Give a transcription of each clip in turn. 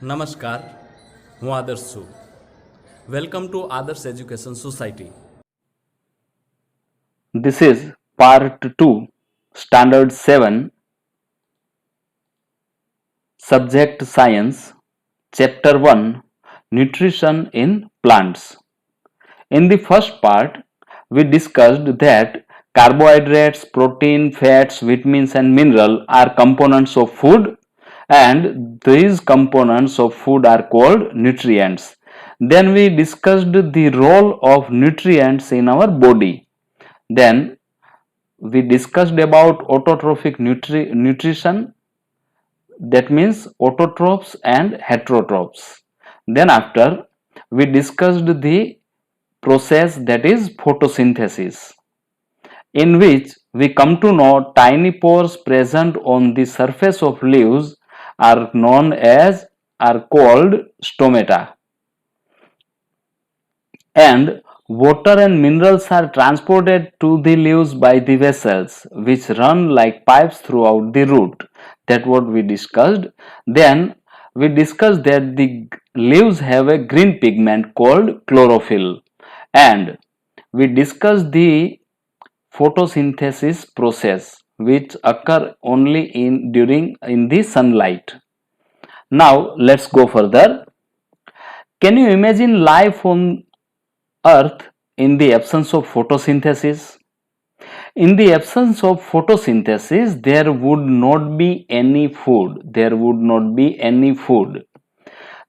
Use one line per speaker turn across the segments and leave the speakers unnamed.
નમસ્કાર, હું આદર્શ છું. વેલકમ ટુ આદર્શ education society.
This is part 2, Standard 7, Subject Science, Chapter 1, Nutrition in Plants. In the first part, we discussed that carbohydrates, protein, fats, vitamins, and minerals are components of food, and these components of food are called nutrients. Then we discussed the role of nutrients in our body. Then we discussed about autotrophic nutrition, that means autotrophs and heterotrophs. Then after we discussed the process, that is photosynthesis, in which we come to know tiny pores present on the surface of leaves are called stomata, and water and minerals are transported to the leaves by the vessels which run like pipes throughout the root. That's what we discussed. Then we discussed that the leaves have a green pigment called chlorophyll, and we discussed the photosynthesis process which occur only in the sunlight. Now let's go further. Can you imagine life on Earth in the absence of photosynthesis? In the absence of photosynthesis, there would not be any food. There would not be any food.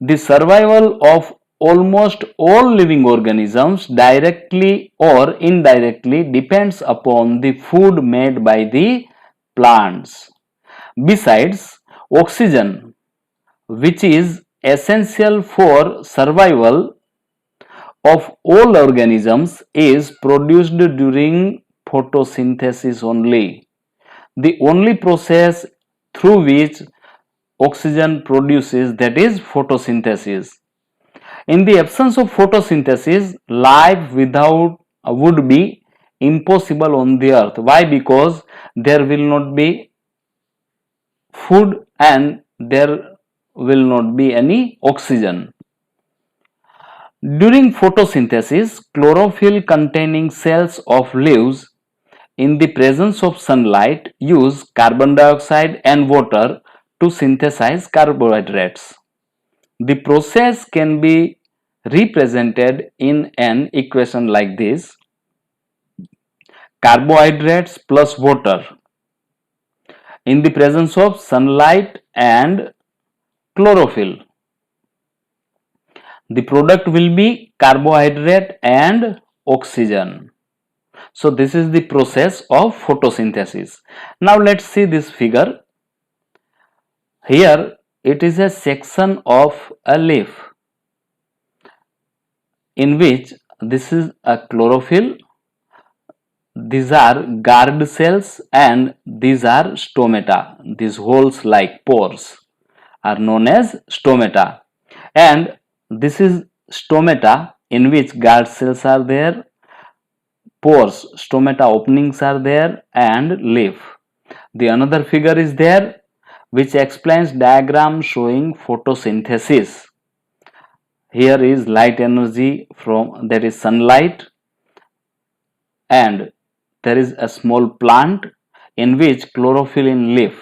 The survival of almost all living organisms directly or indirectly depends upon the food made by the plants. Besides, oxygen, which is essential for survival of all organisms, is produced during photosynthesis only. The only process through which oxygen produces, that is photosynthesis. In the absence of photosynthesis, life without would be impossible on the earth. Why? Because there will not be food and there will not be any oxygen. During photosynthesis, chlorophyll containing cells of leaves in the presence of sunlight use carbon dioxide and water to synthesize carbohydrates. The process can be represented in an equation like this: carbohydrates plus water in the presence of sunlight and chlorophyll. The product will be carbohydrate and oxygen. So this is the process of photosynthesis. Now let's see this figure. Here it is a section of a leaf in which this is a chlorophyll, these are guard cells, and these are stomata. These holes like pores are known as stomata, and this is stomata in which guard cells are there, pores, stomata openings are there, and leaf. The another figure is there which explains diagram showing photosynthesis. Here is light energy from, that is sunlight, and there is a small plant in which chlorophyll in leaf.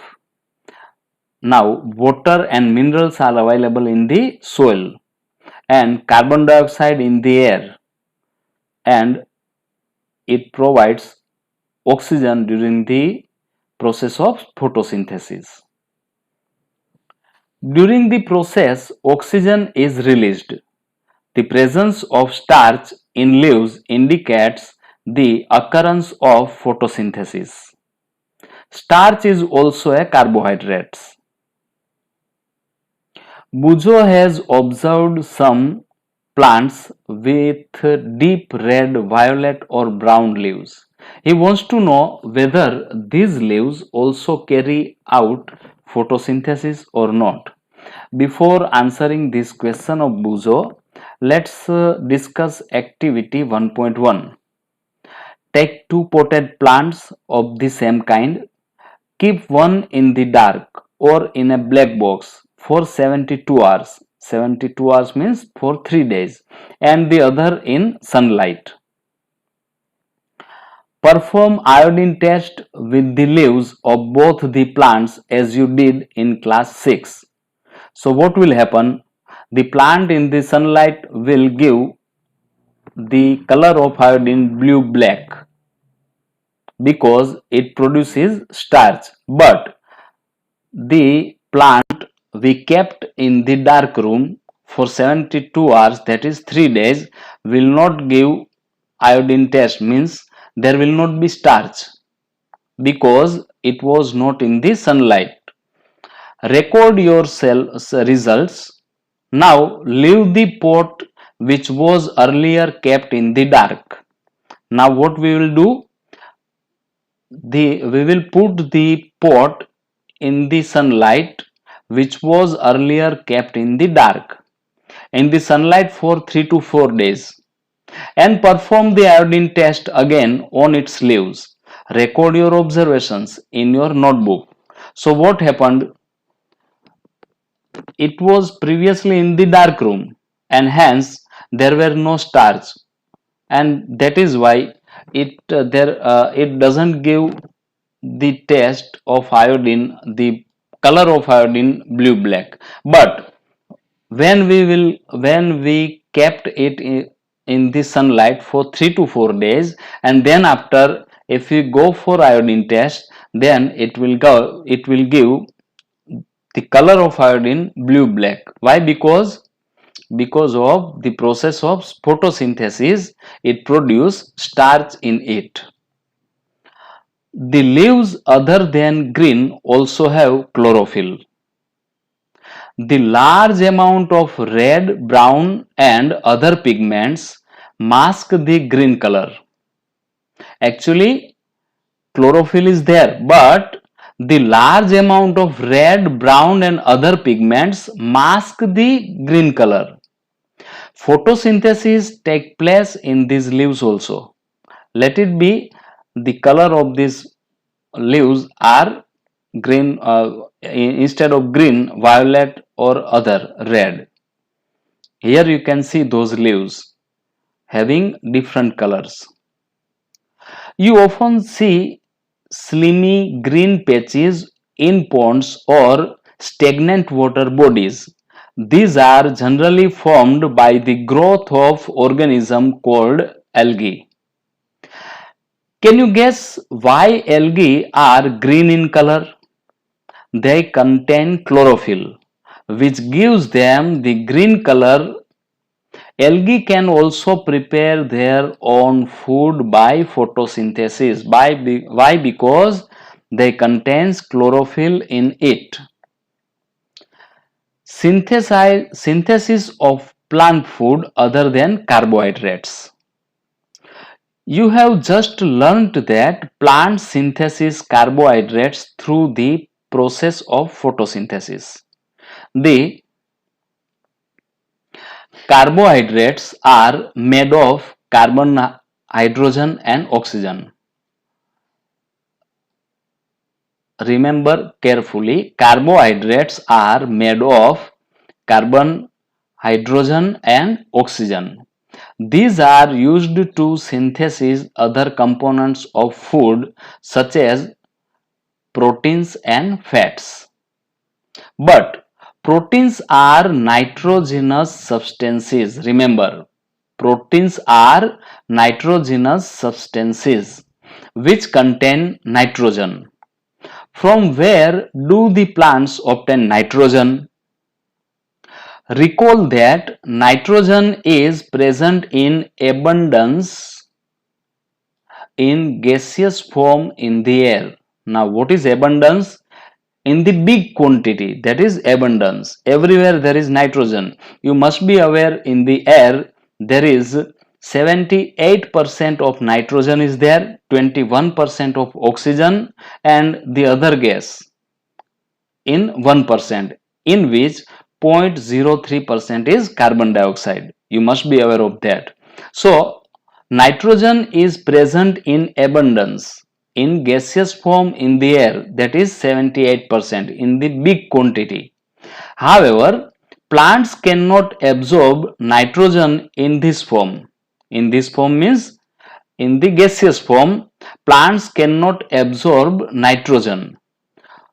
Now water and minerals are available in the soil and carbon dioxide in the air, and it provides oxygen during the process of photosynthesis. During the process, oxygen is released. The presence of starch in leaves indicates the occurrence of photosynthesis. Starch is also a carbohydrate. Bujo has observed some plants with deep red, violet or brown leaves. He wants to know whether these leaves also carry out photosynthesis or not. Before answering this question of Bujo, let's discuss activity 1.1. Take two potted plants of the same kind. Keep one in the dark or in a black box for 72 hours. 72 hours means for 3 days, and the other in sunlight. Perform iodine test with the leaves of both the plants as you did in class 6. So what will happen? The plant in the sunlight will give the color of iodine blue black because it produces starch, but the plant we kept in the dark room for 72 hours, that is 3 days, will not give iodine test, means there will not be starch because it was not in the sunlight. Record your results. Now leave the pot which was earlier kept in the dark. Now what we will do? We will put the pot in the sunlight which was earlier kept in the dark, in the sunlight for 3 to 4 days, and perform the iodine test again on its leaves. Record your observations in your notebook. So what happened? It was previously in the dark room and hence there were no starch, and that is why it doesn't give the taste of iodine, the color of iodine blue black. But when we kept it in the sunlight for 3 to 4 days, and then after if we go for iodine test, then it will give the color of iodine blue black. Why? Because of the process of photosynthesis, it produces starch in it. The leaves other than green also have chlorophyll. The large amount of red, brown and other pigments mask the green color. Actually, chlorophyll is there, but the large amount of red, brown and other pigments mask the green color. Photosynthesis take place in these leaves also. Let it be the color of these leaves are green, instead of green, violet or other red. Here you can see those leaves having different colors. You often see slimy green patches in ponds or stagnant water bodies. These are generally formed by the growth of organism called algae. Can you guess why algae are green in color? They contain chlorophyll, which gives them the green color. Algae can also prepare their own food by photosynthesis. Why? Because they contains chlorophyll in it. Synthesis of plant food other than carbohydrates. You have just learned that plants synthesize carbohydrates through the process of photosynthesis. The carbohydrates are made of carbon, hydrogen and oxygen. Remember carefully, carbohydrates are made of carbon, hydrogen and oxygen. These are used to synthesize other components of food such as proteins and fats. But proteins are nitrogenous substances. Remember, proteins are nitrogenous substances which contain nitrogen. From where do the plants obtain nitrogen? Recall that nitrogen is present in abundance in gaseous form in the air. Now, what is abundance? In the big quantity, that is abundance. Everywhere there is nitrogen. You must be aware in the air there is 78% of nitrogen is there, 21% of oxygen and the other gas in 1%, in which 0.03% is carbon dioxide. You must be aware of that. So nitrogen is present in abundance in gaseous form in the air, that is 78% in the big quantity. However, plants cannot absorb nitrogen in this form. In this form means in the gaseous form, plants cannot absorb nitrogen.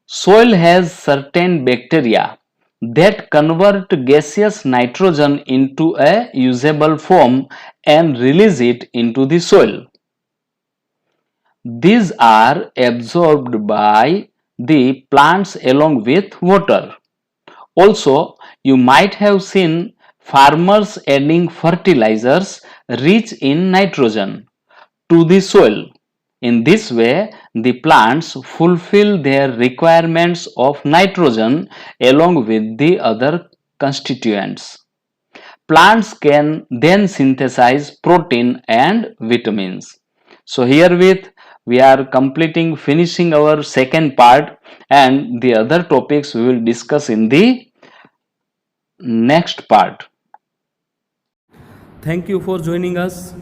Soil has certain bacteria that convert gaseous nitrogen into a usable form and release it into the soil. These are absorbed by the plants along with water. Also, you might have seen farmers adding fertilizers rich in nitrogen to the soil. In this way, the plants fulfill their requirements of nitrogen along with the other constituents. Plants can then synthesize protein and vitamins. So herewith we are finishing our second part, and the other topics we will discuss in the next part.
Thank you for joining us.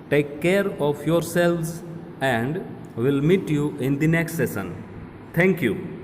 Take care of yourselves and we'll meet you in the next session. Thank you.